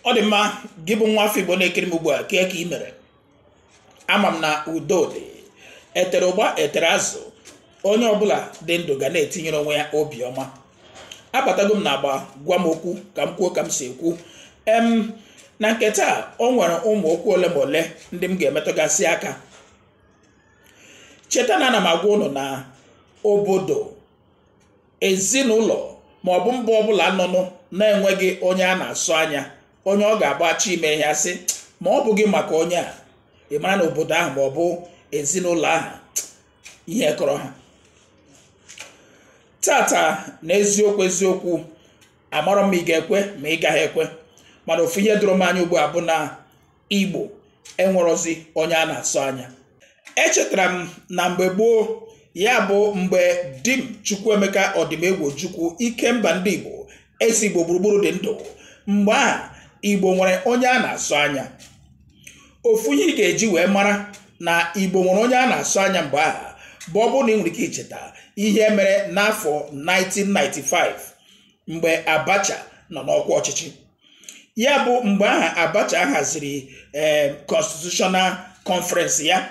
Odima gibu nwa Igbo na-ekiri m ugbu a ka ị mere ama m na udo dị etere ụgba etere azụ onye ọbụla dị ndụ ga na-etinyere onwe ya obiọma. Abatago m na agba gwa m okwu ka m kwuo ka m si ekwu. Na nke taa o nwere ụmụ okwu ole ma ole ndị m ga-emetụgasị aka. Cheta na ana m agwa ụnụ na obodo, ezinụlọ ma ọ bụ mba ọbụla nọnụ na-enweghị onye a na-asụ anya, onye ọ ga-agbachi ime ihe asị ma ọ bụghị maka onye a, ị mara na obodo ahụ ma ọ bụ ezinụlọ ahụ ihe kọrọ ha. Tata na eziokwu amarọ m ị ga-ekwe ma ị gaghị ekwe, mana ofu ihe doro m anya ugbu a bụ na Igbo enwerozi onye a na-asụ anya. Echetara m na mgbe gboo, ya bụ mgbe di m Chukwuemeka Ọdịmegwu Chukwu Ikemba ndị Igbo esi Igbo gburugburu dị ndụ, mgbe a Igbo nwere onye a na-asụ anya. Ofu ihe ị ga-eji wee mara na Igbo nwere onye a na-asụ anya mgbe a bụ ọ bụrụ na ị nwere ike icheta ihe mere n'afọ 1995 mgbe Abacha nọ n'ọkwa ọchịchị. Ya bụ mgbe aha Abacha haziri Constitutional Conference ya,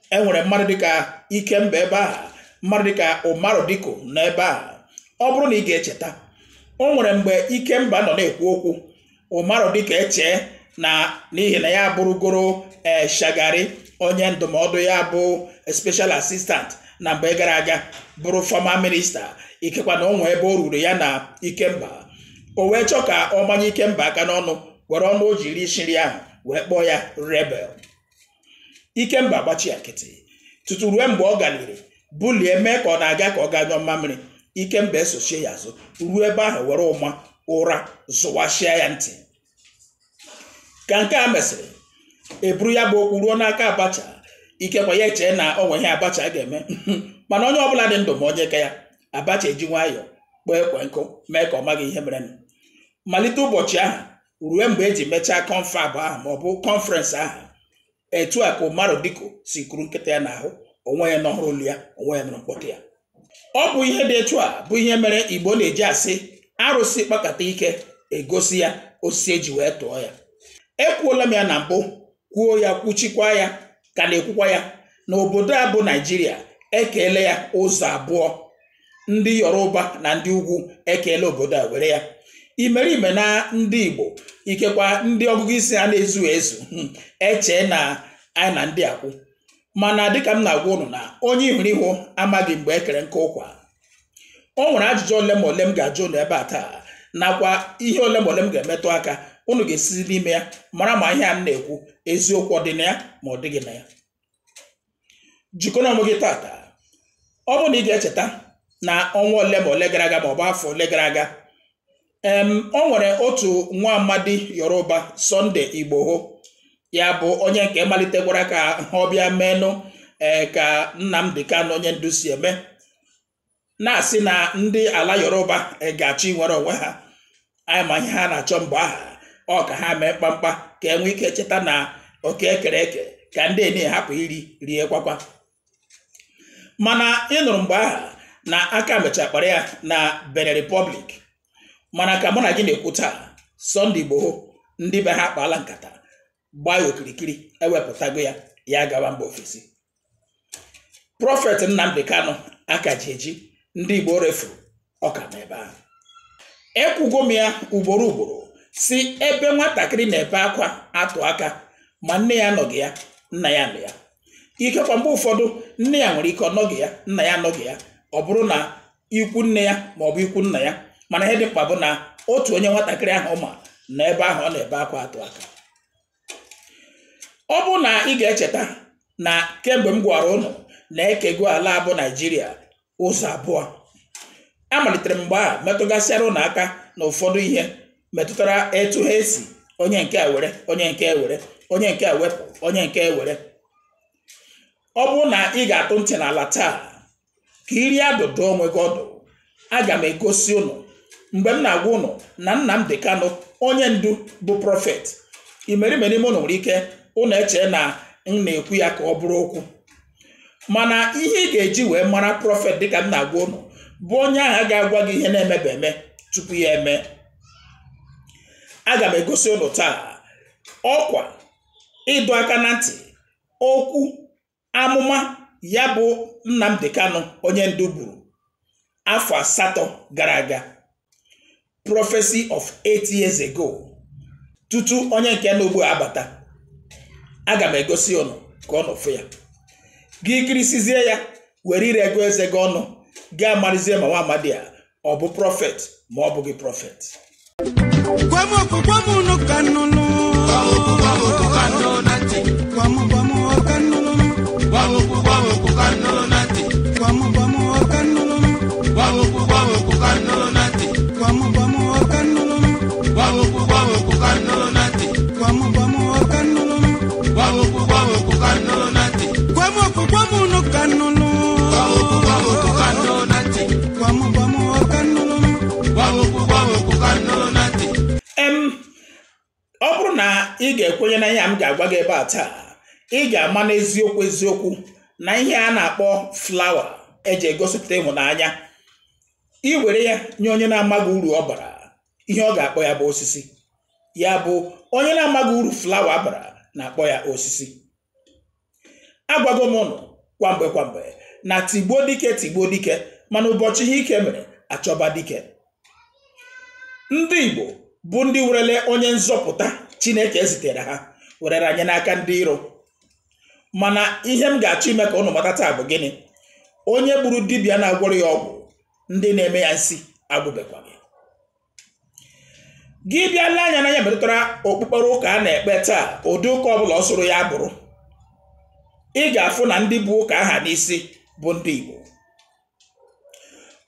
enwere mmadụ dịka Ikemba ebe a, mmadụ dịka Umaru Diko n'ebe a. Ọ bụrụ na ị ga-echeta, o nwere mgbe Ikemba nọ na-ekwu okwu, Umaru Diko eche na n'ihi na ya bụrụgoro Shagari onye ndụmọdụ ya bụ special assistant na mgbe gara aga, bụrụ former minister, ikekwa na o nwee ebe o ruru ya na Ikemba. O wee chọọ ka ọ manye Ikemba aka n'ọnụ, were ọnụ o jiri isi nri ahụ wee kpọọ ya rebel. Ikemba gbachi ya nkịtị tutu ruo mgbe ọ galiri bulie mee ka ọ na-aga ka ọ ga nyụọ mmamịrị. Ikemba esochie ya azụ ruo ebe ahụ were ụma ụra zụwashịa ya ntị. Ka nke a mesịrị, eburu ya bụ okwu ruo n'aka Abacha. Ikekwa ya eche na o nwe ihe Abacha ga-eme mana onye ọbụla dị ndụ ma onye ka ya, Abacha eji nwayọọ kpọọ ekwe nkụ mee ka ọ maghị ihe mere. Malite ụbọchị ahụ ruo mgbe eji mechaa confab ahụ ma ọ bụ conference ahụ, etu a ka Umaru Diko si kuru nkịta ya n'ahụ, onwe ya n'ọhụrụ olu ya, onwe ya nụrụ mkpọtụ ya. Ọ bụ ihe dị etu a bụ ihe mere Igbo na-eji asị arụsị kpakọta ike egosi ya osisi eji wee tụọ ya. Ekwuola m ya na mbụ, kwuo ya, kwuchikwa ya, ka na-ekwukwa ya na obodo a bụ Naijiria ekeele ya ụzọ abụọ. Ndị Yoruba na ndị ugwu ekeele obodo a were ya. Imerime na ndị Igbo, ikekwa ndị ọgụgụ isi a na-ezu ezu eche na anyị na ndị akwụ. Mana dịka m na-agwa ụnụ na onye ihuru ihu amaghị mgbe ekere nke ụkwa. O nwere ajụjụ ole ma ole m ga-ajụ ụnụ ebe a taa, nakwa ihe ole ma ole m ga-emetụ aka. Ụnụ ga-esizi n'ime ya mara ma ihe a m na-ekwu eziokwu ọ dị na ya ma ọ dịghị na ya. Jikọrọ onwe gị tata. Ọ bụ na ị ga-echeta na ọnwa ole ma ole gara aga ma ọ bụ afọ ole gara aga, o nwere otu nwa amadi Yoruba, Sunday Igboho, ya bụ onye nke malitekwara ka ọ bịa menụ ka Nnamdi Kanu onye ndu si eme, na-asị na ndị ala Yoruba ga-achọ inwere onwe ha. Anyị ma ihe ha na-achọ mgbe aha, ọ ka ha mee mkpamkpa ka enwe ike cheta na oke ekere eke ka ndị eni hapụ iri rie kwakwa. Mana ị nụrụ mgbe aha na aka mechakpara ya na Benin Republic. Mana ka mụ na gị na-ekwu taa, Sunday Igboho ndị be ha kpaala nkata gbaa ya okirikiri, ewepụtago ya, ya gawa mba ofesi. Prọfet Nnamdi Kanu aka ji eji, ndị Igbo refuru ọka n'ebe ahụ. Ekwugo m ya ugboro si ebe nwatakịrị na-ebe akwa atụ aka, ma nne ya anọghị ya, nna ya nọ ya. Ikekwa mgbe ụfọdụ nne ya nwere ike ọnọghị ya, nna ya anọghị ya, ọ bụrụ na ikwu nne ya ma ọ bụ ikwu nna ya. Mana ihe dị mkpa bụ na otu onye nwatakịrị ahụ ma na ebe ahụ ọ na-ebe akwa atụ aka. Ọ bụ na ị ga-echeta na kemgbe m gwara ụnụ na ekego ala bụ Naijiria ụzọ abụọ, amalitere mgbe a metụgasịara ụnụ aka na ụfọdụ ihe metụtara etu ha esi onye nke a were, onye nke were, onye nke wepụ, onye nke were. Ọ bụrụ na ị ga-atụ ntị n'ala taa ka iri adụdụ onwe gị ọdụ, aga m egosi unu mgbe m na-agwa unu na Nnamdi Kanu onye ndu bụ prọfet. Imerime unu nwere ike unu eche na m na-ekwu ya ka ọ bụrụ okwu, mana ihe ị ga-eji wee mara prọfet dịka m na-agwa unu bụ onye ahụ ga-agwa gị ihe na-emebe eme tupu ya eme. Aga m egosi unu taa ọkwa ịdọ aka na ntị, okwu amụma ya bụ Nnamdi Kanu onye ndu buru afọ 8 gara aga, prophecy of 8 years ago, tutu onye nke n'ugbu abata. Aga m egosi unu ka ọ nọfụ ya, gị kirisizie ya, were ire ego eze gị ọnụ, gaa marizie ma nwa amadi a ọ bụ prọfet ma ọ bụghị prọfet. Ọ bụrụ na ị ga-ekwenye na ihe m ga-agwa gị ebe a taa, ị ga-ama n'eziokwu eziokwu na ihe a na-akpọ flawa eji egosipụta ịhụnanya, i were ya nye onye na-amaghị uru ọ bara, ihe ọ ga-akpọ ya bụ osisi. Ya bụ onye na-amaghị uru flawa bara na-akpọ ya osisi. Agwago m unu kwamgbe na tigbo dike, mana ụbọchị ihe ike mere achọba dike. Ndị Igbo bụ ndị werele onye nzọpụta Chineke zitere ha werere anyị n'aka ndị iro. Mana ihe m ga-achọ ime ka unu mata taa bụ gịnị? Onye gburu dibịa na-agwọrọ ya ọgwụ, ndị na-eme ya nsi agwụbekwaghị. Gị bịa lee anya na ya metụtara okpukpere ụka a na-ekpe taa, ụdị ụka ọbụla ọ sụrụ ya bụrụ, ị ga-afụ na ndị bụ ụka aha n'isi bụ ndị Igbo.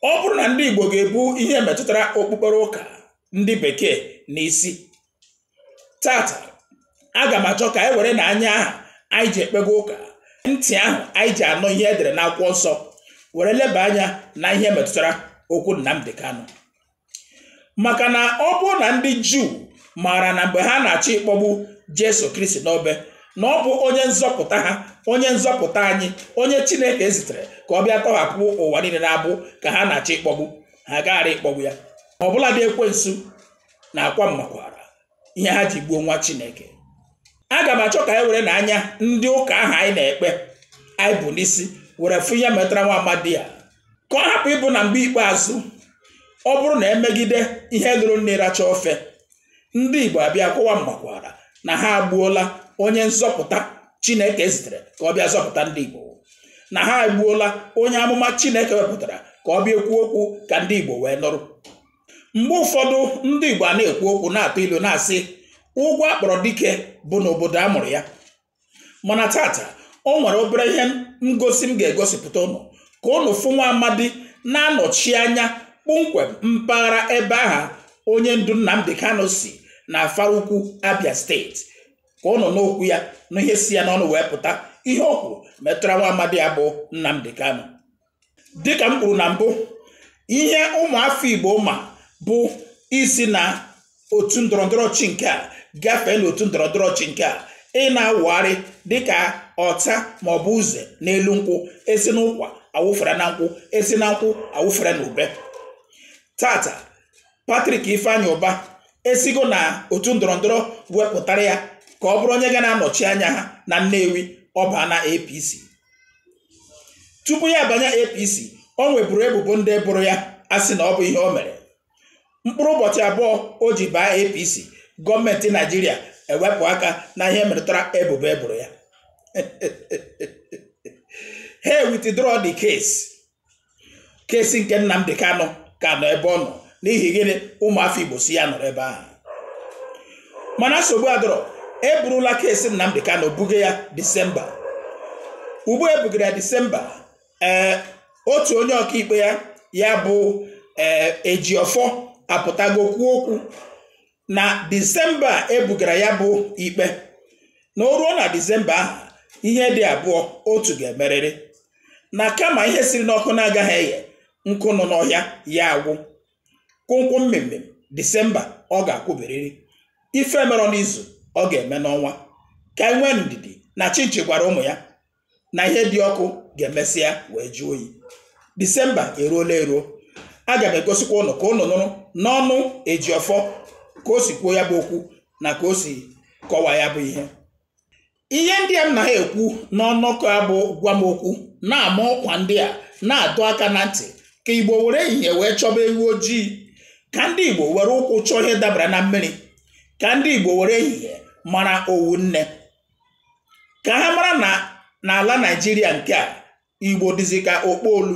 Ọ bụrụ na ndị Igbo ga-ebu ihe metụtara okpukpere ụka ndị bekee n'isi, tata aga m achọ ka anyị were na anya ahụ anyị ji ekpego ụka, ntị ahụ anyị ji anọ ihe edere n'akwụkwọ nsọ, were leba anya na ihe metụtara okwu Nnamdi Kanu. Maka na ọ bụrụ na ndị Juu maara na mgbe ha na-achọ ịkpọgbu Jesu Kristi n'obe, na ọ bụ onye nzọpụta ha, onye nzọpụta anyị, onye Chineke zitere ka ọ bịa tọhapụ ụwa niile na-abụ ka ha na-achọ ịkpọgbu, ha gaghara ịkpọgbu ya. Ọ bụla dị ekwensu na akwa mmakwara ihe ha ji gbuo nwa Chineke. Aga m achọ ka anyị were n'anya ndị ụka ahụ anyị na-ekpe anyị bụ n'isi, were fụ ya metara nwa amadi a, ka ọ hapụ ịbụ na mgbe ikpeazụ ọ bụrụ na emegide ihe lụrụ nne racha ofe, ndị Igbo abịa kụwa mmakwara na ha agbuola onye nzọpụta Chineke zitere ka ọ bịa zọpụta ndị Igbo, na ha agbuola onye amụma Chineke wepụtara ka ọ bịa ekwu okwu ka ndị Igbo wee nụrụ. Mgbe ụfọdụ ndị Igbo a na-ekwu okwu na-atụ ilu na-asị ụgwọ akpọrọ dike bụ n'obodo a mụrụ ya. Mana tata o nwere obere ihe ngosi m ga-egosipụta unu ka unu fụ nwa amadi na-anọchi anya kpụmkwem mpaghara ebe aha onye ndu Nnamdi Kanu si na Afara Ukwu, Abia steeti, ka unu n'okwu ya na ihe si ya n'ọnụ wee pụta ihe okwu metụra nwa amadi ya bụ Nnamdi Kanu. Dịka m kwuru na mbụ, ihe ụmụafọ Igbo ma bụ isi na otu ndọrọndọrọ chi nke a gafee n'otu ndọrọndọrọ chi nke a, ị na-awụgharị dịka ọta maọbụ uze n'elu nkwụ, esi n'ụkwa awụfere na nkwụ, esi na nkwụ awụfere na ube. Tata Patrick Ifeanyi Ụba esigo na otu ndọrọndọrọ wepụtara ya ka ọ bụrụ onye ga na-anọchi anya ha na Nnewi, ọ baa na APC. Tupu ya abanye APC, o nweburu ebubo ndị bụrụ ya asị na ọ bụ ihe o mere. Mkpụrụ ụbọchị abụọ o ji baa APC, gọọmenti Naijiria ewepụ aka na ihe metụtara ebubo eboro ya. Ha withdraw the case. Kesi nke Nnamdi Kanu ka nọ ebe ọ nọ n'ihi gịnị? Ụmụafọ Igbo si ya nọrọ ebe ahụ. Mana nsogbu adọrọ, eburula kesi Nnamdi Kanu buga ya Disemba. Ugbu ebugara ya Disemba, otu onye ọkaikpe ya bụ Ejiofọ apụtago kwuo okwu na Disemba ebugara ya bụ ikpe na o ruo na Disemba ahụ ihe dị abụọ otu ga-emerịrị na kama ihe siri n'ọkụ na-agaghị eye nkụ nọ n'ọhịa ya agwụ kwụnkwụ mmemme Disemba ọ ga-akwụberịrị ife mere n'izu ọ ga-eme n'ọnwa ka anyị nwee ndidi na Chinchi gwara ụmụ ya na ihe dị ọkụ ga-emesịa wee jụọ oyi. Disemba eruola eruo, aga m egosikwa ụnụ ka ụnụ nụrụ n'ọnụ Ejiọfọ ka o si kwuo ya bụ okwu na ka o si kọwaa ya bụ ihe ndị a m na ha ekwu n'ọnọkọ ya bụ gwa m okwu na-ama ọkwa ndị a na-adọ aka na ntị ka Igbo were ehihie wee chọba ewu ojii, ka ndị Igbo were ụkwụ chọọ ihe dabara na mmiri, ka ndị Igbo were ehihie mara owu nne, ka ha mara na n'ala Naịjirịa nke a Igbo dịzi ka okpolu,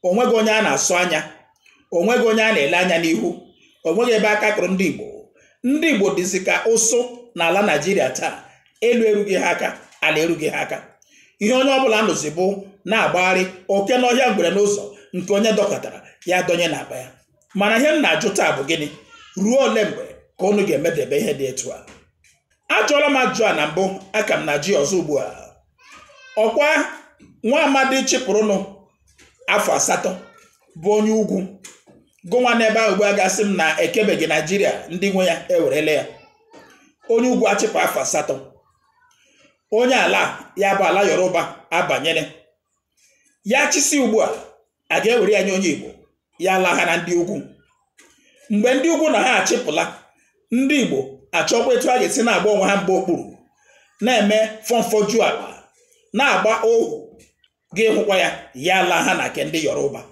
onweghị onye a na-asụ anya, onweghị onye a na-ele anya n'ihu, onweghị ebe aka kụrụ ndị Igbo. Ndị Igbo dịzi ka ụsụ n'ala Naịjirịa taa, elu erughị ha aka, ala erughị ha aka. Ihe onye ọbụla nụzi bụ na-agbagharị oke n'ọhịa ngwere n'ụzọ nke onye dọkọtara ya donye n'akpa ya. Mana ihe m na-ajụ taa bụ gịnị? Ruo ole mgbe ka unu ga-emedebe ihe dị etu a? Ajụọla m ajụjụ a na mbụ, aka m na-ajụ ọzọ ugbu a. Ọkwa nwa amadi chịpụrụnụ afọ 8 bụ onye ugwu gụnwa n'ebe ahụ ugbu a gasị m na ekebeghị Naịjirịa ndị nwe ya ewerele ya. Onye ugwu achịpụ afọ 8, onye ala ya bụ ala Yoruba abanyere ya chisi ugbu a ga-ewere ya nye onye Igbo ya ala ha na ndị ugwu. Mgbe ndị ugwu na ha achịpụla, ndị Igbo achọkwa etu a ga-esi na-agba onwe ha mgbe okpuru, na-eme fọmfoju ala, na-agba ohu ga-ehụkwa ya ala ha na nke ndị Yoruba.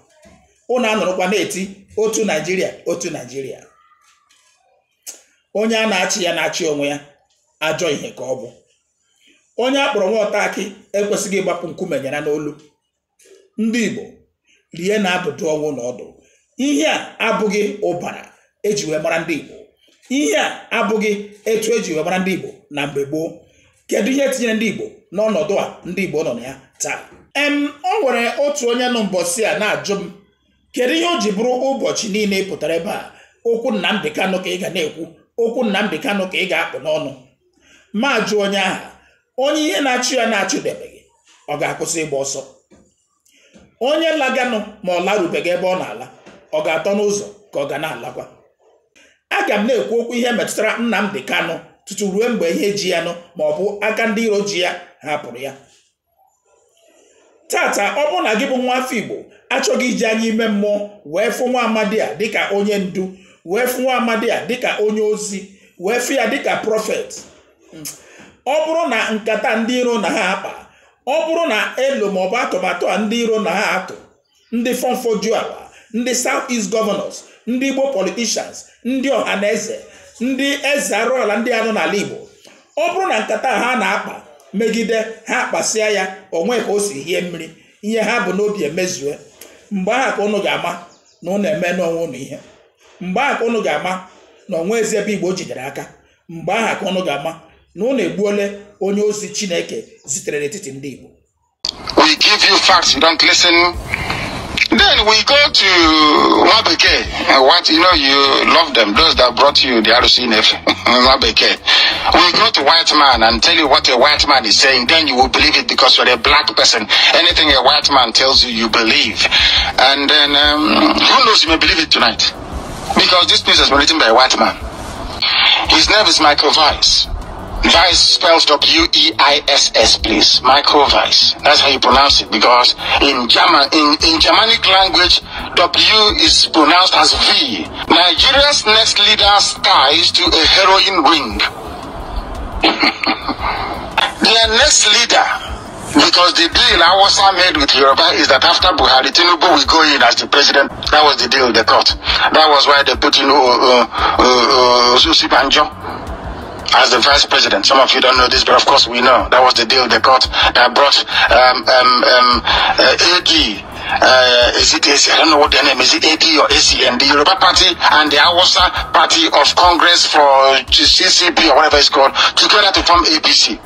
Ụnụ anụrụkwa na-eti otu Naịjirịa, otu Naịjirịa. Onye a na-achị ya na-achị onwe ya, ajọ ihe ka ọ bụ. Onye akpọrọ nwa ọta akị ekwesịghị ịgbapụ nkume nyara n'olu. Ndị Igbo rie na-abụdụ ọnwụ n'ọdụ. Ihe a abụghị ụbara eji wee mara ndị Igbo. Ihe a abụghị etu eji wee mara ndị Igbo na mgbe gboo. Kedu ihe tinyere ndị Igbo n'ọnọdụ a ndị Igbo nọ na ya taa? O nwere otu onye nọ mbọsị a na-ajụ m, kedu ihe o ji bụrụ ụbọchị niile pụtara ebe a okwu Nnamdi Kanu ka ị ga na-ekwu, okwu Nnamdi Kanu ka ị ga-akpụ n'ọnụ? Ma jụ onye ahụ, onye ihe na-achụ ya na-achụdebeghị, ọ ga-akwụsị ịgba ọsọ? Onye laganụ ma ọ larubeghị ebe ọ na-ala, ọ ga-atọ n'ụzọ ka ọ ga na-alakwa? Aga m na-ekwu okwu ihe metụtara Nnamdi Kanu tutu ruo mgbe ihe ji ya nụ ma ọ bụ aka ndị iro ji ya hapụrụ ya. Tata ọ bụrụ na gị bụ nwa afọ Igbo achọghị iji anya ime mmụọ wee fụ nwa amadi a dịka onye ndu, wee fụ nwa amadi a dịka onye ozi, wee fụ ya dịka prọfet, ọ bụrụ na nkata ndị iro na ha akpa, ọ bụrụ na elu ma ọ bụ atụmatụ a ndị iro na ha atụ, ndị fọmfoju ala, ndị South East Governors, ndị Igbo politicians, ndị ọhaneze, ndị eze arụ ala ndị anọ n'ala Igbo, ọ bụrụ na nkata ha na-akpa megide ha akpasịa ya onwe ka o si hie mmiri, ihe ha bụ n'obi emezue, mgbe ahụ ka ụnụ ga-ama na ụnụ eme n'onwe ụnụ ihe. Mgbe ahụ ka ụnụ ga-ama na onwe ezi ebe Igbo jidere aka. Mgbe ahụ ka ụnụ ga-ama na ụnụ egbuole onye ozi Chineke zitere n'etiti ndị Igbo. We give you facts, you don't listen. Then we go to Wabeke. What, you love them, those that brought you the RCNF, Wabeke. We go to white man and tell you what a white man is saying, then you will believe it because you're a black person. Anything a white man tells you, you believe. And then, who knows, you may believe it tonight. Because this piece has been written by a white man. His name is Michael Weiss. Weiss spells W-E-I-S-S, please. Michael Weiss. That's how you pronounce it, because in Germanic language, W is pronounced as V. Nigeria's next leader's ties to a heroin ring. Their next leader, because the deal Awasa made with Yoruba is that after Buhari, Tinubu will go in as the president. That was the deal they cut. That was why they put in Susi Banjo as the vice president. Some of you don't know this, but of course we know. That was the deal they got that brought AD. Is it AC? I don't know what their name is. It AD or ACN? The Yoruba Party and the Awasa Party of Congress for CCP or whatever it's called together to form APC.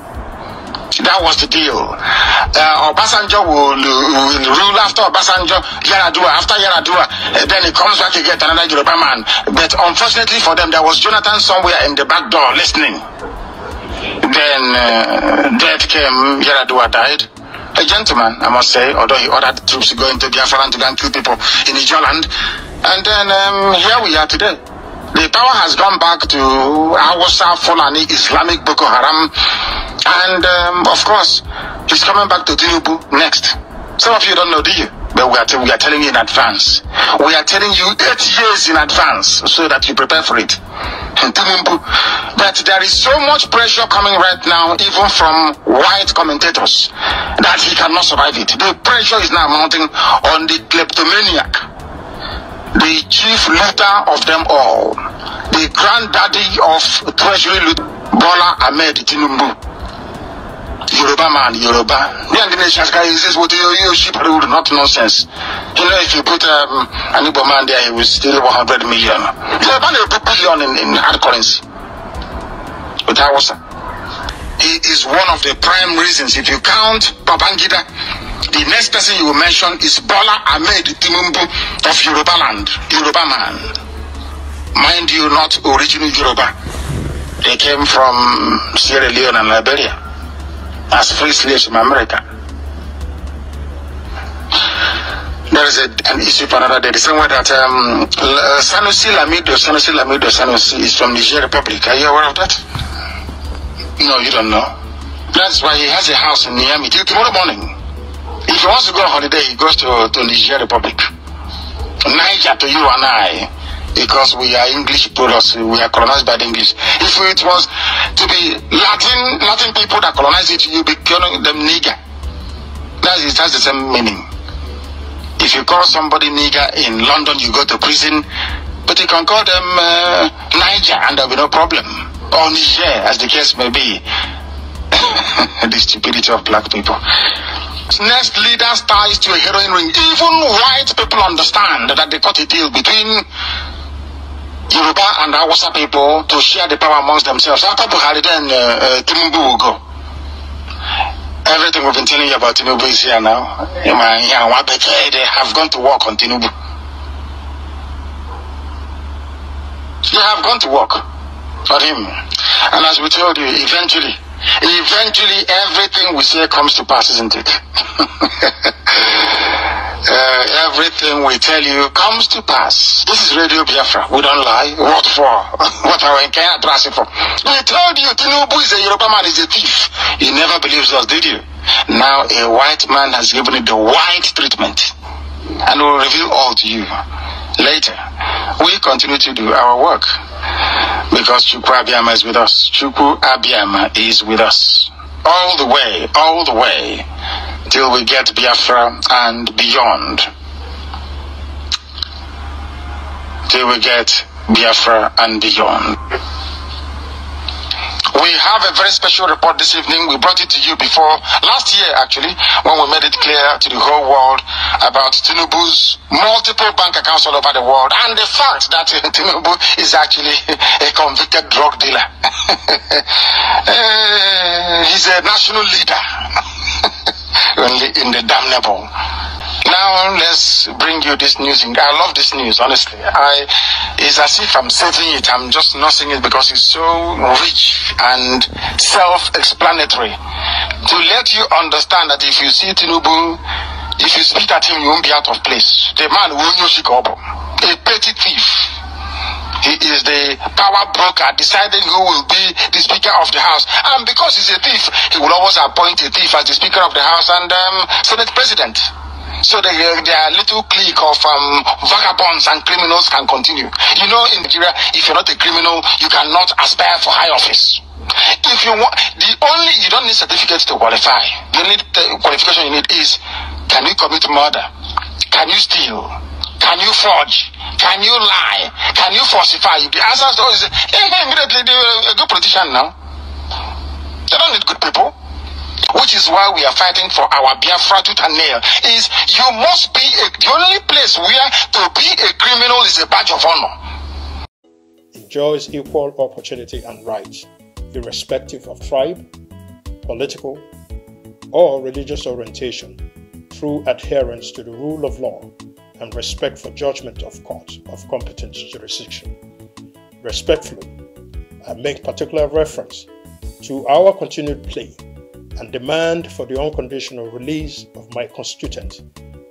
That was the deal. Obasanjo will rule after Obasanjo, Yaradua. After Yaradua, then he comes back again, another Yoruba man. But unfortunately for them, there was Jonathan somewhere in the back door listening. Then death came, Yaradua died. A gentleman, I must say, although he ordered troops to go into Biafra to go and kill people in Ijoland. And then here we are today. The power has gone back to Hausa, Fulani, Islamic Boko Haram. And of course, he's coming back to Tinubu next. Some of you don't know, do you? But we are telling you in advance. We are telling you 8 years in advance so that you prepare for it. But there is so much pressure coming right now, even from white commentators, that he cannot survive it. The pressure is now mounting on the kleptomaniac, the chief leader of them all, the granddaddy of treasury loot, Bola Ahmed Tinubu. Yoruba man, Yoruba. The nation's guy is this what you ship rule, not nonsense. You know, if you put an Igbo man there, he will steal 100 million. They are about $1 billion in hard currency. With Hausa. He is one of the prime reasons. If you count Babangida, the next person you will mention is Bola Ahmed Tinubu of Yoruba land, Yoruba man. Mind you, not original Yoruba. They came from Sierra Leone and Liberia as free slaves from America. There is an issue for another day. The same way that Sanusi Lamido is from Niger Republic. Are you aware of that? No, you don't know. That's why he has a house in Niamey till tomorrow morning. If he wants to go on holiday, he goes to Niger Republic. Niger to you and I. Because we are English products, we are colonized by the English. If it was to be Latin people that colonize it, you'll be calling them nigger. It has the same meaning. If you call somebody nigger in London, you go to prison. But you can call them Niger and there'll be no problem. Or Niger, as the case may be. The stupidity of black people. Next leader's ties to a heroin ring. Even white people understand that they cut a deal between Yoruba and Hausa people to share the power amongst themselves. After Buhari, then Tinubu will go. Everything we've been telling you about Tinubu is here now. They have gone to work on Tinubu. They have gone to work on him. And as we told you, eventually everything we say comes to pass, isn't it? Everything we tell you comes to pass. This is Radio Biafra. We don't lie. What for? What are we can address it for? We told you Tinubu is a Yoruba man, is a thief. You never believed us, did you? Now a white man has given it the white treatment. And we'll reveal all to you later. We continue to do our work. Because Chukwu Abiyama is with us. Chukwu Abiyama is with us. All the way, till we get Biafra and beyond. Till we get Biafra and beyond. We have a very special report this evening. We brought it to you before, last year actually, when we made it clear to the whole world about Tinubu's multiple bank accounts all over the world and the fact that Tinubu is actually a convicted drug dealer. He's a national leader. Only in the damnable. Now let's bring you this news. I love this news, honestly. It's as if I'm saving it. I'm just not saying it because it's so rich and self-explanatory. To let you understand that if you see Tinubu, if you speak at him, you won't be out of place. The man will a petty thief. He is the power broker deciding who will be the Speaker of the House. And because he's a thief, he will always appoint a thief as the Speaker of the House and Senate President. So their little clique of vagabonds and criminals can continue. You know, in Nigeria, if you're not a criminal, you cannot aspire for high office. If you want, you don't need certificates to qualify. The only qualification you need is, can you commit murder? Can you steal? Can you forge? Can you lie? Can you falsify? The answer is always, immediately they're a good politician now. They don't need good people. Which is why we are fighting for our Biafra tooth and nail. Is you must be the only place where to be a criminal is a badge of honor. Enjoys equal opportunity and rights, irrespective of tribe, political, or religious orientation through adherence to the rule of law and respect for judgment of court of competent jurisdiction. Respectfully, I make particular reference to our continued plea and demand for the unconditional release of my constituent,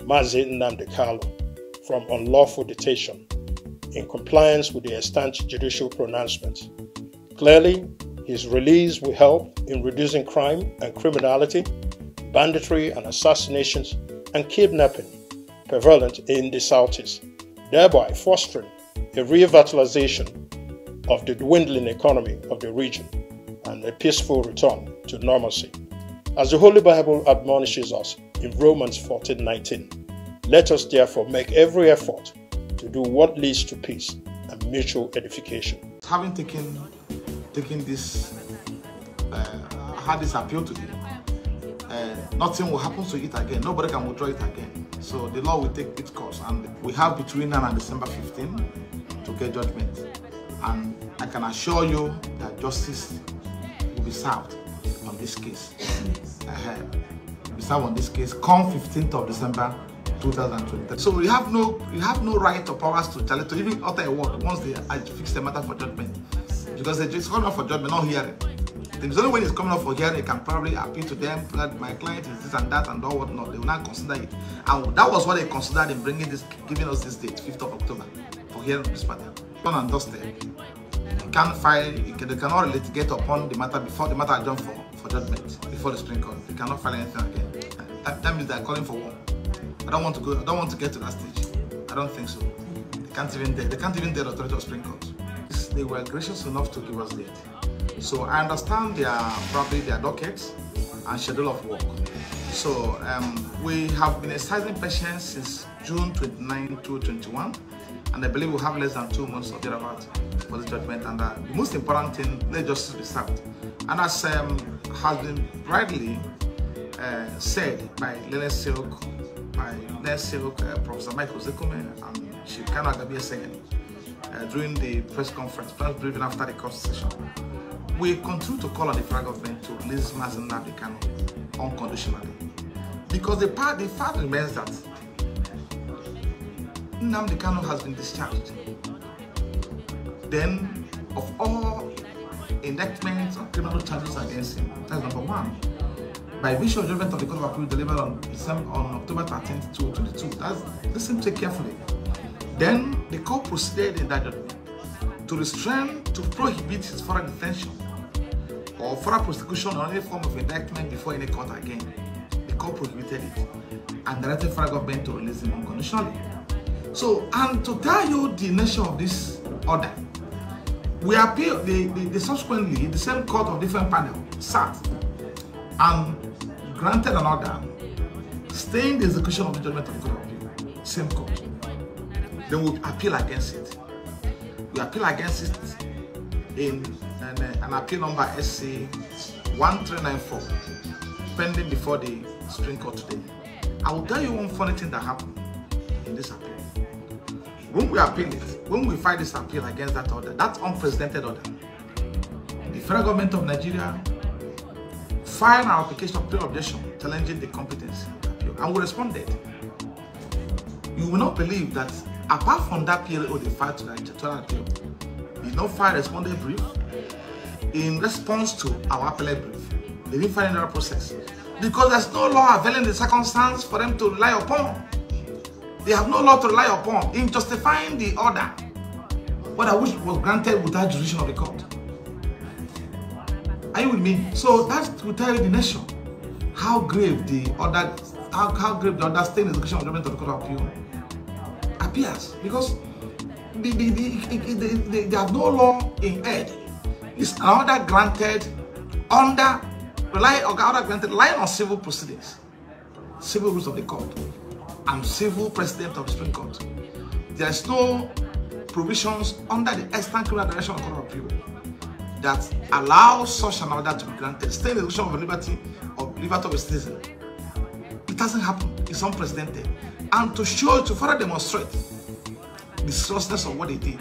Mazi Nnamdi Kalu, from unlawful detention in compliance with the extant judicial pronouncement. Clearly, his release will help in reducing crime and criminality, banditry and assassinations, and kidnapping prevalent in the Southeast, thereby fostering a revitalization of the dwindling economy of the region and a peaceful return to normalcy. As the Holy Bible admonishes us in Romans 14:19, let us therefore make every effort to do what leads to peace and mutual edification. Having taken this, had this appeal today, nothing will happen to it again. Nobody can withdraw it again. So the law will take its course, and we have between now and December 15 to get judgment. And I can assure you that justice will be served on this case. Will be served on this case come 15th of December 2023. So we have no right or powers to tell it, to even utter a word once they fix the matter for judgment, because it's coming up for judgment, not hearing. It's only when it's coming up for hearing, they can probably appeal to them that my client is this and that and all whatnot. They will not consider it, and that was what they considered in bringing this, giving us this date, 5th of October, for hearing this matter. Done and dusted. You can't file. They cannot litigate upon the matter before the matter adjourned for judgment before the Supreme Court. They cannot file anything again. That means they are calling for war. I don't want to go. I don't want to get to that stage. I don't think so. They can't even dare. They can't even dare the authority of Supreme Court. They were gracious enough to give us date. So I understand probably their dockets and schedule of work. So we have been exercising patience since June 29, 2021, and I believe we have less than 2 months of thereabout for the judgment. And the most important thing, let justice be served. And as has been rightly said by Professor Michael Zekume and Shikano Agabie saying during the press briefing after the court session, we continue to call on the federal government to release Mazi Nnamdi Kalu unconditionally, because the fact remains that Nnamdi Kalu has been discharged. Then, of all indictments or criminal charges against him, that's number one. By virtue of judgment of the Court of Appeal delivered on October 13th, 2022. Listen to it carefully. Then the court proceeded in that judgment to restrain, to prohibit his further detention or further prosecution or any form of indictment before any court again. The court prohibited it and directed the federal government to release him unconditionally. So, and to tell you the nature of this order, we appeal, subsequently, the same court of different panel sat and granted an order staying the execution of the judgment of the Court of Appeal, same court. Then we appeal against it. We appeal against it in an appeal number SC 1394, pending before the Supreme Court today. I will tell you one funny thing that happened in this appeal. When we appeal it, when we file this appeal against that order, that unprecedented order, the federal government of Nigeria filed an application of plain objection challenging the competency of the appeal, and we responded. You will not believe that apart from that PLO they filed to the Electoral Appeal, they did not file a responded brief in response to our appellate brief. They didn't file another process because there's no law availing the circumstance for them to rely upon. They have no law to rely upon in justifying the order, whether which was granted without jurisdiction of the court. Are you with me? So that will tell you the nation how grave the order, how grave the order staying in the execution of judgment of the Court of Appeal appears, because they have no law in head. It's an order granted relying on civil proceedings, civil rules of the court, and civil precedent of the Supreme Court. There is no provisions under the extant criminal direction of the Court of Appeal that allows such an order to be granted, stay in the execution of liberty of a citizen. It hasn't happened. It's unprecedented. And to further demonstrate the seriousness of what they did,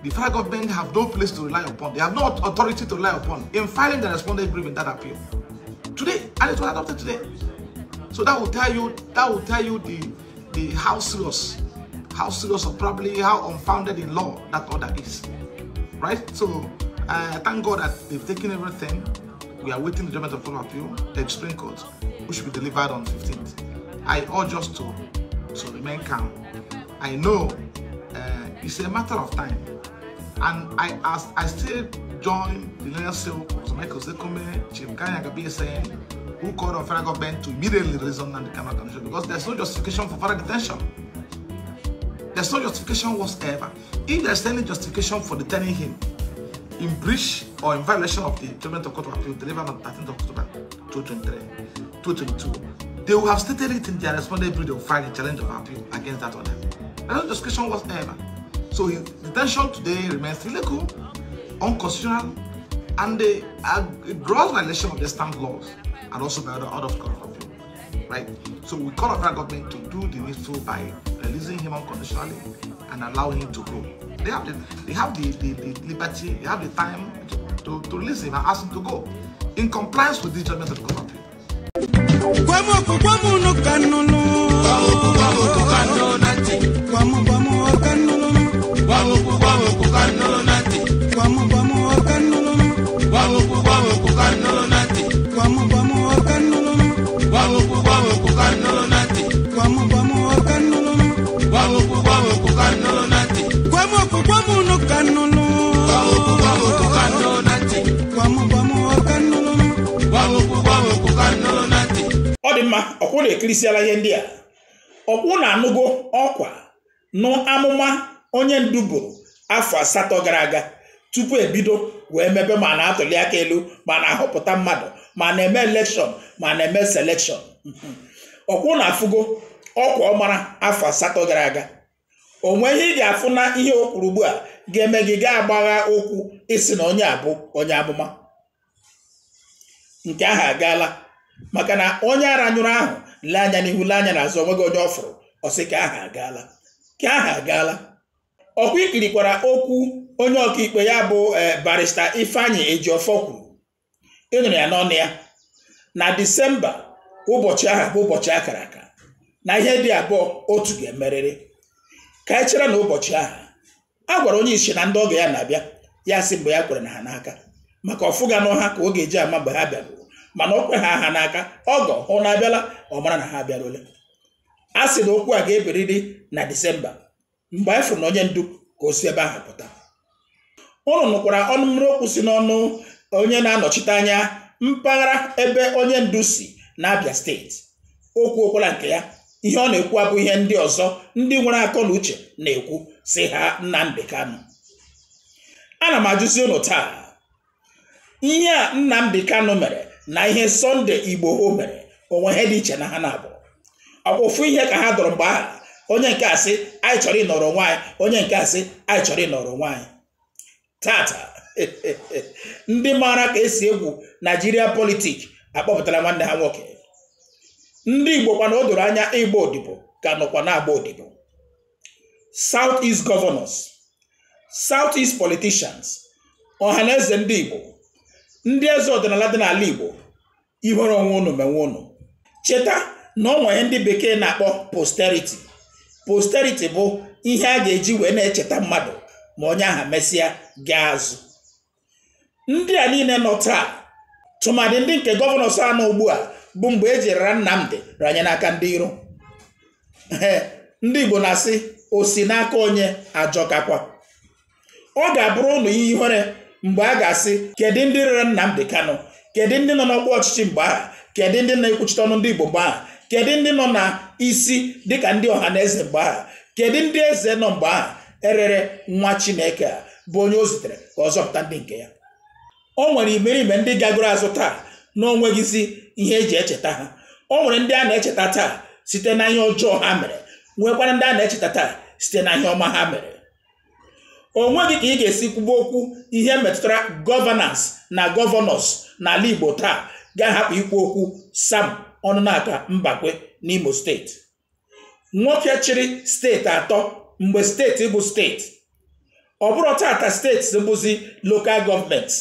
the federal government have no place to rely upon. They have no authority to rely upon in filing the respondent brief in that appeal today, and it was adopted today. So that will tell you the how serious or probably how unfounded in law that order is, right? So thank God that they've taken everything. We are waiting the judgment of court of appeal, the explain court, which should be delivered on 15th. I urge us to remain calm. I know it's a matter of time, and I still join the Lineal Cell, Michael Zekome, Chief Kanya Gabi saying, who called on federal government to immediately release the Kano condition, because there's no justification for further detention. There's no justification whatsoever. If there's any justification for detaining him in breach or in violation of the judgment of court of appeal delivered on 13th of October 2022, they will have stated it in their responded brief. They will file a challenge of appeal against that order. There's no justification whatsoever. So his detention today remains illegal, unconstitutional, and a gross violation of the stamp laws and also by other orders of court of appeal. Right? So we call on our government to do the needful by releasing him unconditionally and allowing him to go. They have the liberty, they have the time to release him and ask him to go in compliance with the judgment of the court of appeal. Ọ dị mma, ọkwụ na-ekirisiala ihe ndị a. Ọkwụ na-anụgo ọkwa nụ amụma onye ndu buru afọ 8 gara aga tupu ebido wee mebe ma na-atụli aka elu ma na-ahọpụta mmadụ ma na-eme elekshọn ma na-eme selekshọn. Ọkwụ na-afụgo ọkwa ọmara afọ 8 gara aga. O nweghị ị ga-afụ na ihe o kwuru ugbu a ga-eme gị ga-agbagha okwu isi na onye abụ onye amụma. Nke ahụ agaala maka na onye ara nyụrụ ahụ lee anya n'ihu lee anya n'azụ onweghị onye ọ fụrụ, ọ sị ka ahụ agaala. Ka ahụ agaala. Ọkwa ikirikwara okwu onye ọkaikpe ya bụ barista Ifeanyi Ejiofor kwuru. Ịnụrụ ya n'ọnụ ya na Disemba ụbọchị ahụ bụ ụbọchị akara aka na ihe dị abụọ otu ga-emerịrị. Ka anyị chere na ụbọchị ahụ a gwara onye isi na ndị ọga ya na-abịa ya sị mgbe ya kwere na ha n'aka maka ọfụga nụ ha ka ọ ga-eji ama mgbe ha bịara, mana o kwe ha n'aka ọgọ hụ na abịala ọ mara na ha abịarụla. A sị na okwu a ga-eberịrị na Disemba mgbe anyị fụrụ na onye ndu ka o si ebe ahụ pụta. Ụnụ nụkwara ọnụ mmiri okwu si n'ọnụ onye na-anọchite anya mpaghara ebe onye ndu si n'Abia steeti. Okwu okwala nke ya, ihe ọ na-ekwu abụ ihe ndị ọzọ ndị nwere akọ na uche na-ekwu si ha Nnamdi Kanu. Ana m ajụzi ụnụ taa, ihe a Nnamdi Kanu mere na ihe Sunday Igboho mere onwe ihe dị iche na ha na-abụ. Ọkpụfụ ihe ka ha dọrọ mgbe ahụ, onye nke a sị anyị chọrọ ịnọrọ nwaanyị, onye nke a sị anyị chọrọ ịnọrọ nwaanyị. Tata ndị maara ka esi egwu Nigeria politik akpọpụtara nwanne ha nwoke. Ndị Igbo kwana o doro anya ịgba odibo ka nọkwa na-agba odibo. South East governors, South East politicians, ọhaneze ndị Igbo, ndị eze ọdịnala dị n'ala Igbo, ihere onwe unu menwe unu. Cheta na ọ nwere ndị bekee na-akpọ posterity. Posterity bụ ihe a ga-eji wee na-echeta mmadụ ma onye aha mesịa gaa azụ. Ndị a niile nọ taa, tụmadị ndị nke gọvanọs anọ ugbu a bụ mgbe e jirara Nnamdi ranye n'aka ndị iro. Ndị Igbo na-asị o si n'aka onye ajọkakwa. Ọ ga-abụrụ ụnụ ihe ihere mgbe a ga-asị kedu ndị rere Nnamdi Kanu, kedu ndị nọ n'ọkwa ọchịchị mgbe ahụ, kedu ndị na-ekwuchite ọnụ ndị Igbo mgbe ahụ, kedu ndị nọ na isi dịka ndị ọha na eze mgbe ahụ, kedu ndị eze nọ mgbe ahụ erere nwa Chineke a bụ onye o zitere ka ọ zọpụta ndị nke ya. O nwere imerime ndị gagoro azụ taa na o nweghịzi ihe eji echeta ha. O nwere ndị a na-echeta taa site na ihe ọjọọ ha mere, nwekwara ndị a na-echeta taa site na ihe ọma ha mere. O nweghị ka ị ga-esi kwuba okwu ihe metụtara gọvanans na gọvanọs n'ala Igbo taa ga-ahapụ ikwu okwu Sam Ọnụnaka Mbakwe n'Imo steeti. Nwoke chịrị steeti 3 mgbe steeti bụ steeti. Ọ bụrụ tata steeti bụzi lokal gọọmenti.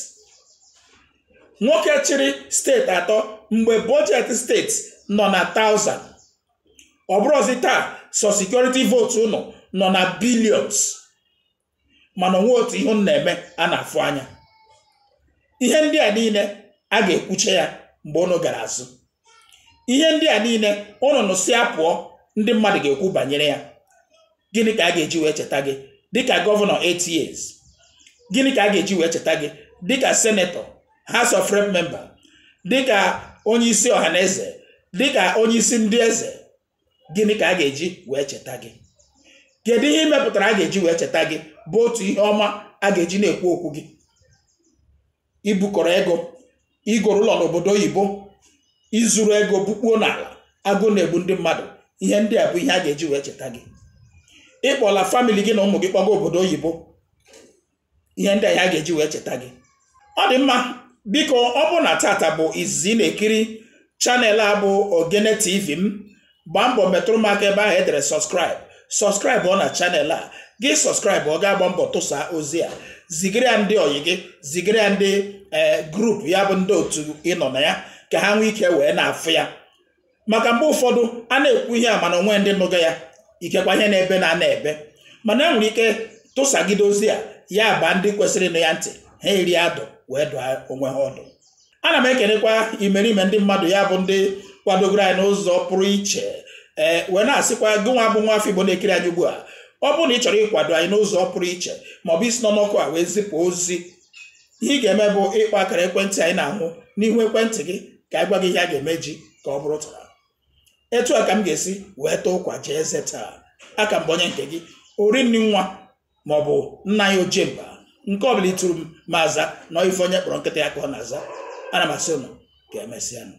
nwoke chịrị steeti atọ mgbe bọjetị steeti nọ na 1000. Ọ bụrụzi taa so security vote ụnụ nọ na billions, mana onwe otu ihe unu na-eme a na-afụ anya. Ihe ndị a niile a ga-ekwuche ya mgbe unu gara azụ. Ihe ndị a niile unu nụsị apụọ, ndị mmadụ ga-ekwu banyere ya. Gịnị ka a ga-eji wee cheta gị dịka gọvanọ 8 years? Gịnị ka a ga-eji wee cheta gị dịka senetọ, House of Rep member, dịka onye isi ọhaneze, dịka onye isi ndị eze? Gịnị ka a ga-eji wee cheta gị? Kedu ihe imepụtara a ga-eji wee cheta gị bụ otu ihe ọma a ga-eji na-ekwu okwu gị? Ibukọrọ ego, igoro ụlọ n'obodo oyibo, izuru ego bukpuo n'ala, agụ na-egbu ndị mmadụ. Ihe ndị a bụ ihe a ga-eji wee cheta gị. Ịkpọla famili gị na ụmụ gị kpọga obodo oyibo. Ihe ndị a ga-eji wee cheta gị. Ọ dị mma, biko ọ bụ na tata bụ izizi na-ekiri chanel a bụ Ogene TV m, gbaa mbọ metụrụ m aka ebe ahụ edere subscribe ọ na chanel a. Gị subscribe ọ ga-agba mbọ tụsa ozi a, zigara ya ndị oyi gị, zigara ya ndị grupu ya bụ ndị otu ị nọ na ya, ka ha nwee ike wee na-afụ ya. Maka mgbe ụfọdụ a na-ekwu ihe a mana onwe ndị nụga ya, ikekwa ihe na-ebe na-ebe, mana e nwere ike tụsagide ozi a, ya ba ndị kwesịrị ịnụ ya ntị, ha eri adụ wee dụọ onwe ha ọdụ. Ana m ekenekwa imerime ndị mmadụ ya bụ ndị kwadogoro anyị n'ụzọ pụrụ iche, wee na-asịkwa gị nwa bụ nwa afọ Igbo na-ekiri anyị ugbu a, ọ bụ na ị chọrọ ịkwado anyị n'ụzọ pụrụ iche maọbụ isi n'ọnọkụ a wee zipụ ozi, ihe ị ga-eme bụ ịkpọ akara ekwentị anyị na-ahụ n'ihu ekwentị gị ka anyị gwa gị ihe a ga-eme ji ka ọ bụrụ tara. Etu a ka m ga-esi wee too ụkwa jee eze taa. Aka m onye nke gị, Orinni nwa maọbụ nna ya Ojemba, nke ọbụla ituru m ma aza nọ ife onye kpọrọ nkịta ya ka ọ na-aza. Ana m asị unu ka emesịanụ.